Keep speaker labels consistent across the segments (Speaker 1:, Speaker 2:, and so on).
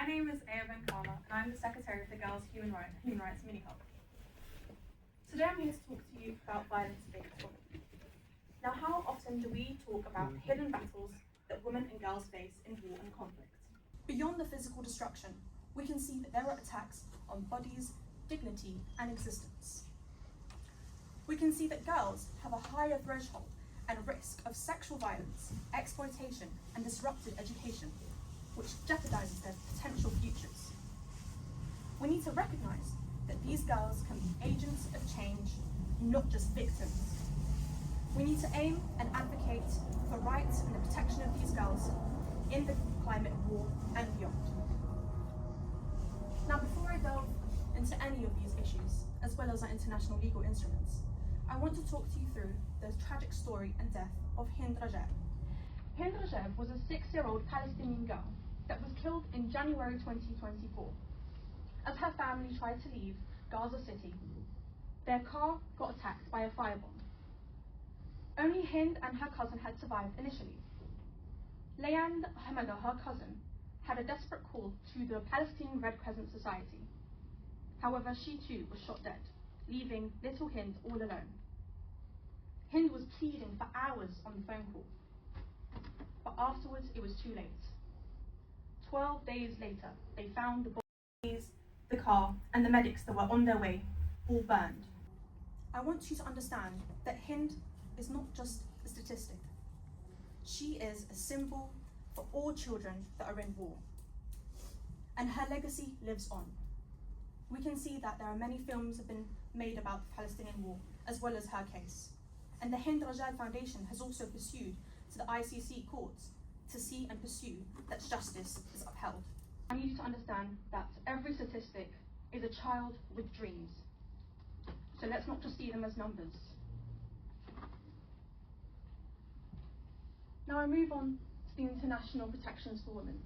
Speaker 1: name is Qalha, and I'm the Secretary of the Girls' Human Rights Mini Club. Today I'm here to talk to you about violence against women. Now, how often do we talk about the hidden battles that women and girls face in war and conflict? Beyond the physical destruction, we can see that there are attacks on bodies, dignity, and existence. We can see that girls have a higher threshold and risk of sexual violence, exploitation, and disrupted education, which jeopardizes their potential futures. We need to recognize that these girls can be agents of change, not just victims. We need to aim and advocate for rights and the protection of these girls in the climate war and beyond. Now, before I delve into any of these issues, as well as our international legal instruments, I want to talk to you through the tragic story and death of Hind Rajab. Hind Rajab was a 6-year-old Palestinian girl that was killed in January 2024. As her family tried to leave Gaza City, their car got attacked by a firebomb. Only Hind and her cousin had survived initially. Layand Hamada, her cousin, had a desperate call to the Palestinian Red Crescent Society. However, she too was shot dead, leaving little Hind all alone. Hind was pleading for hours on the phone call, but afterwards it was too late. 12 days later, they found the bodies, the car, and the medics that were on their way, all burned. I want you to understand that Hind is not just a statistic. She is a symbol for all children that are in war, and her legacy lives on. We can see that there are many films that have been made about the Palestinian war, as well as her case. And the Hind Rajab Foundation has also pursued to the ICC courts to see and pursue that justice is upheld. I need you to understand that every statistic is a child with dreams. So let's not just see them as numbers. Now I move on to the international protections for women.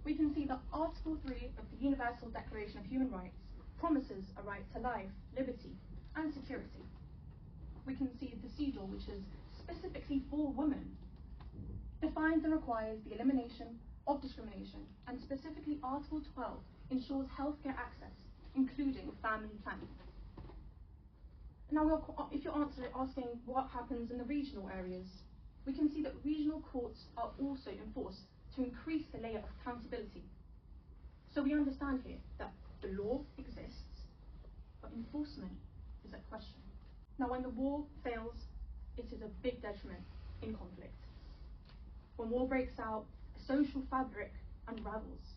Speaker 1: We can see that Article 3 of the Universal Declaration of Human Rights promises a right to life, liberty, and security. We can see the CEDAW, which is specifically for women, defines and requires the elimination of discrimination, and specifically Article 12 ensures healthcare access, including family planning. Now, if you're asking what happens in the regional areas, we can see that regional courts are also enforced to increase the layer of accountability. So we understand here that the law exists, but enforcement is at question. Now, when the war fails, it is a big detriment in conflict. When war breaks out, a social fabric unravels.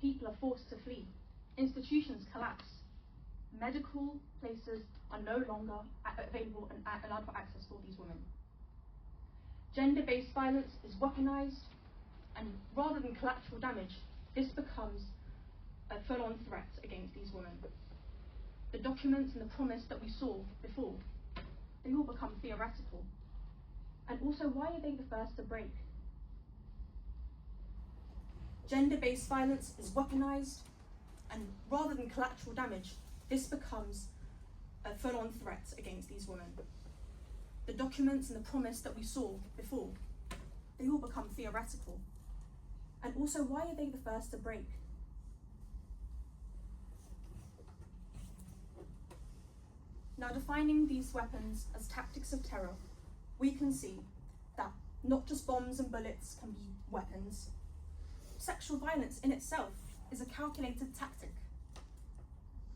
Speaker 1: People are forced to flee. Institutions collapse. Medical places are no longer available and allowed for access for these women. Gender-based violence is weaponized, and rather than collateral damage, this becomes a full-on threat against these women. The documents and the promise that we saw before, they all become theoretical. And also, why are they the first to break? Gender-based violence is weaponized, and rather than collateral damage, this becomes a full-on threat against these women. The documents and the promise that we saw before, they all become theoretical. And also, why are they the first to break? Now, defining these weapons as tactics of terror, we can see that not just bombs and bullets can be weapons. Sexual violence in itself is a calculated tactic.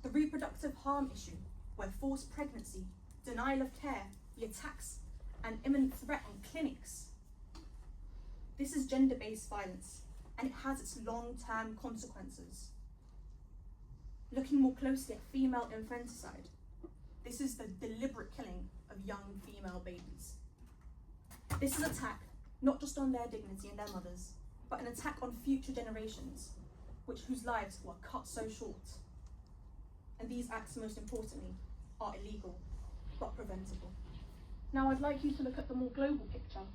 Speaker 1: The reproductive harm issue, where forced pregnancy, denial of care, the attacks and imminent threat on clinics. This is gender-based violence, and it has its long-term consequences. Looking more closely at female infanticide, this is the deliberate killing of young female babies. This is an attack not just on their dignity and their mothers, but an attack on future generations, whose lives were cut so short. And these acts, most importantly, are illegal, but preventable. Now I'd like you to look at the more global picture.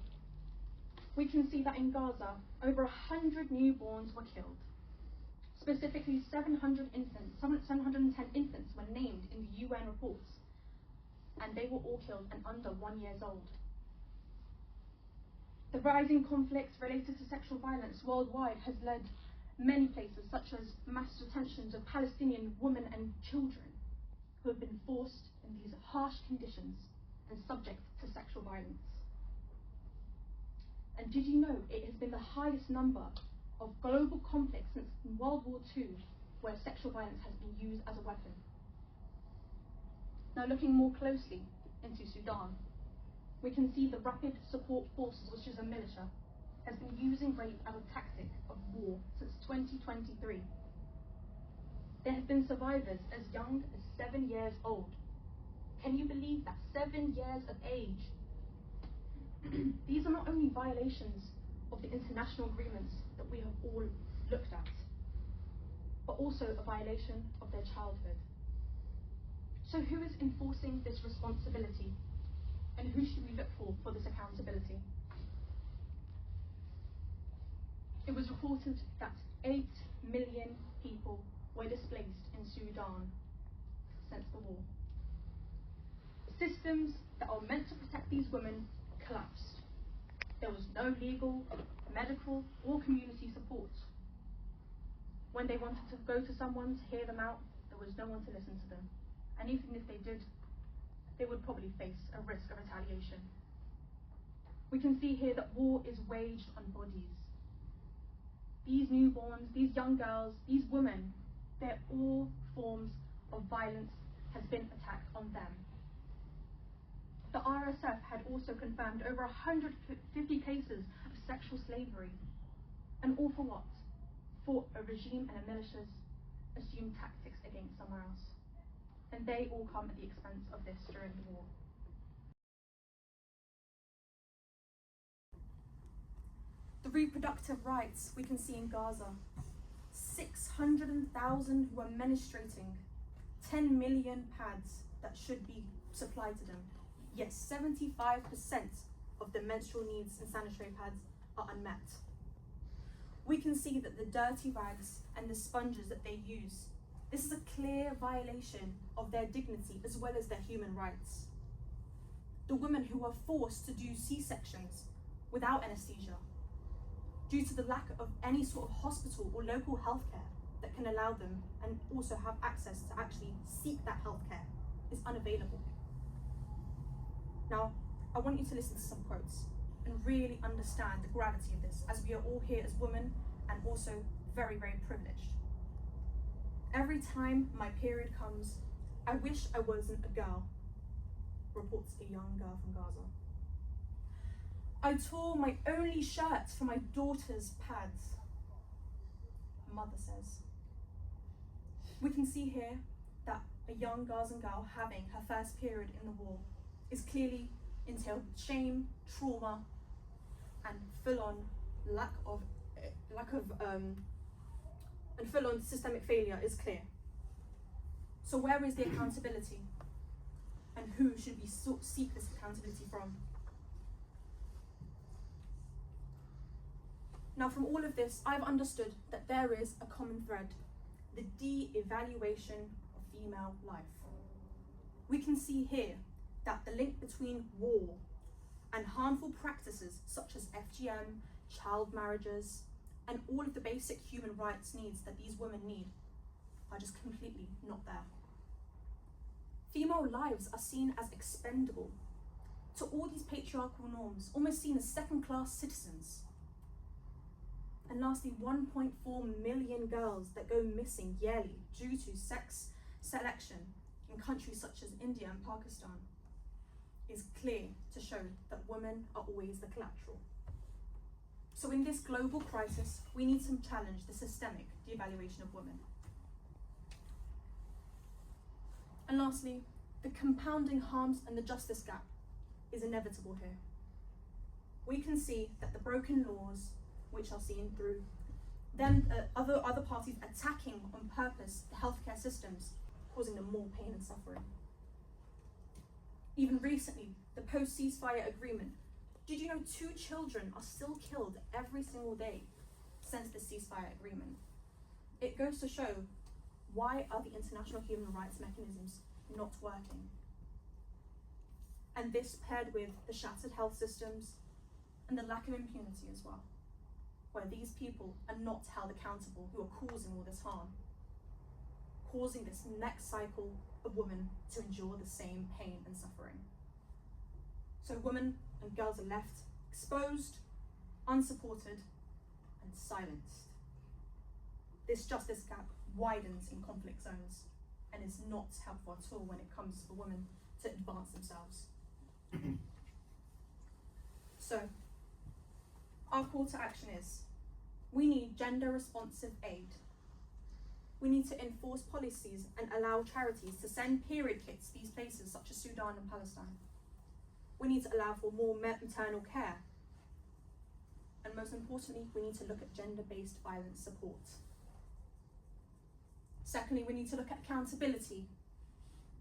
Speaker 1: We can see that in Gaza, over 100 newborns were killed. Specifically, 710 infants were named in the UN reports, and they were all killed and under 1 year old. The rising conflicts related to sexual violence worldwide has led many places, such as mass detentions of Palestinian women and children who have been forced in these harsh conditions and subject to sexual violence. And did you know it has been the highest number of global conflicts since World War II where sexual violence has been used as a weapon? Now, looking more closely into Sudan, we can see the Rapid Support Forces, which is a militia, has been using rape as a tactic of war since 2023. There have been survivors as young as 7 years old. Can you believe that? 7 years of age. These are not only violations of the international agreements that we have all looked at, but also a violation of their childhood. So who is enforcing this responsibility? And who should we look for this accountability? It was reported that 8 million people were displaced in Sudan since the war. Systems that are meant to protect these women collapsed. There was no legal, medical, or community support. When they wanted to go to someone to hear them out, there was no one to listen to them. And even if they did, they would probably face a risk of retaliation. We can see here that war is waged on bodies. These newborns, these young girls, these women, they're all forms of violence has been attacked on them. The RSF had also confirmed over 150 cases of sexual slavery. And all for what? For a regime and a militia's assumed tactics against somewhere else. And they all come at the expense of this during the war. The reproductive rights we can see in Gaza. 600,000 who are menstruating, 10 million pads that should be supplied to them. Yes, 75% of the menstrual needs in sanitary pads are unmet. We can see that the dirty rags and the sponges that they use, this is a clear violation of their dignity as well as their human rights. The women who are forced to do C-sections without anesthesia, due to the lack of any sort of hospital or local healthcare that can allow them and also have access to actually seek that healthcare, is unavailable. Now, I want you to listen to some quotes and really understand the gravity of this, as we are all here as women and also very, very privileged. Every time my period comes, I wish I wasn't a girl, reports a young girl from Gaza. I tore my only shirt for my daughter's pads, a mother says. We can see here that a young Gazan girl having her first period in the war is clearly entailed shame, trauma, and full-on and full-on systemic failure is clear. So where is the accountability? And who should we seek this accountability from? Now, from all of this, I've understood that there is a common thread, the de-evaluation of female life. We can see here that the link between war and harmful practices such as FGM, child marriages, and all of the basic human rights needs that these women need are just completely not there. Female lives are seen as expendable to all these patriarchal norms, almost seen as second-class citizens. And lastly, 1.4 million girls that go missing yearly due to sex selection in countries such as India and Pakistan is clear to show that women are always the collateral. So in this global crisis, we need to challenge the systemic devaluation of women. And lastly, the compounding harms and the justice gap is inevitable here. We can see that the broken laws, which are seen through them, other parties attacking on purpose the healthcare systems, causing them more pain and suffering. Even recently, the post-ceasefire agreement. Did you know 2 children are still killed every single day since the ceasefire agreement? It goes to show, why are the international human rights mechanisms not working? And this paired with the shattered health systems and the lack of impunity as well. where these people are not held accountable who are causing all this harm, causing this next cycle of women to endure the same pain and suffering. So women and girls are left exposed, unsupported, and silenced. This justice gap widens in conflict zones and is not helpful at all when it comes for women to advance themselves. So, our call to action is, we need gender responsive aid. We need to enforce policies and allow charities to send period kits to these places such as Sudan and Palestine. We need to allow for more maternal care. And most importantly, we need to look at gender-based violence support. Secondly, we need to look at accountability.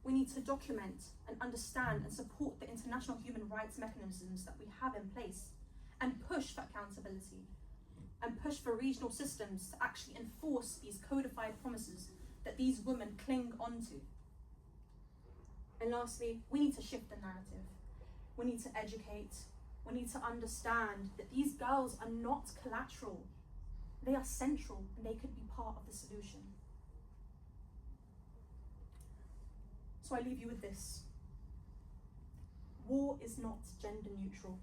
Speaker 1: We need to document and understand and support the international human rights mechanisms that we have in place and push for accountability and push for regional systems to actually enforce these codified promises that these women cling onto. And lastly, we need to shift the narrative. We need to educate. We need to understand that these girls are not collateral. They are central and they could be part of the solution. So I leave you with this. War is not gender neutral.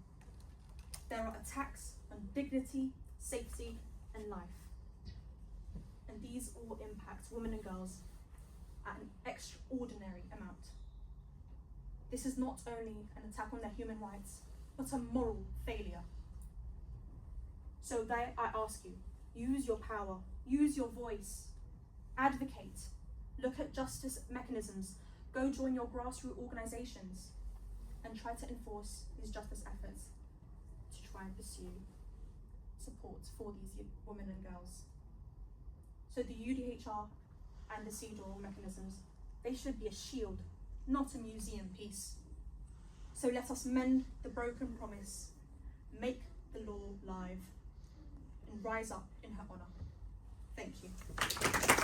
Speaker 1: There are attacks on dignity, safety, and life. And these all impact women and girls at an extraordinary amount. This is not only an attack on their human rights, but a moral failure. So there I ask you, use your power, use your voice, advocate, look at justice mechanisms, go join your grassroots organisations, and try to enforce these justice efforts to try and pursue support for these women and girls. So the UDHR and the CEDAW mechanisms, they should be a shield, not a museum piece. So let us mend the broken promise, make the law live, and rise up in her honour. Thank you.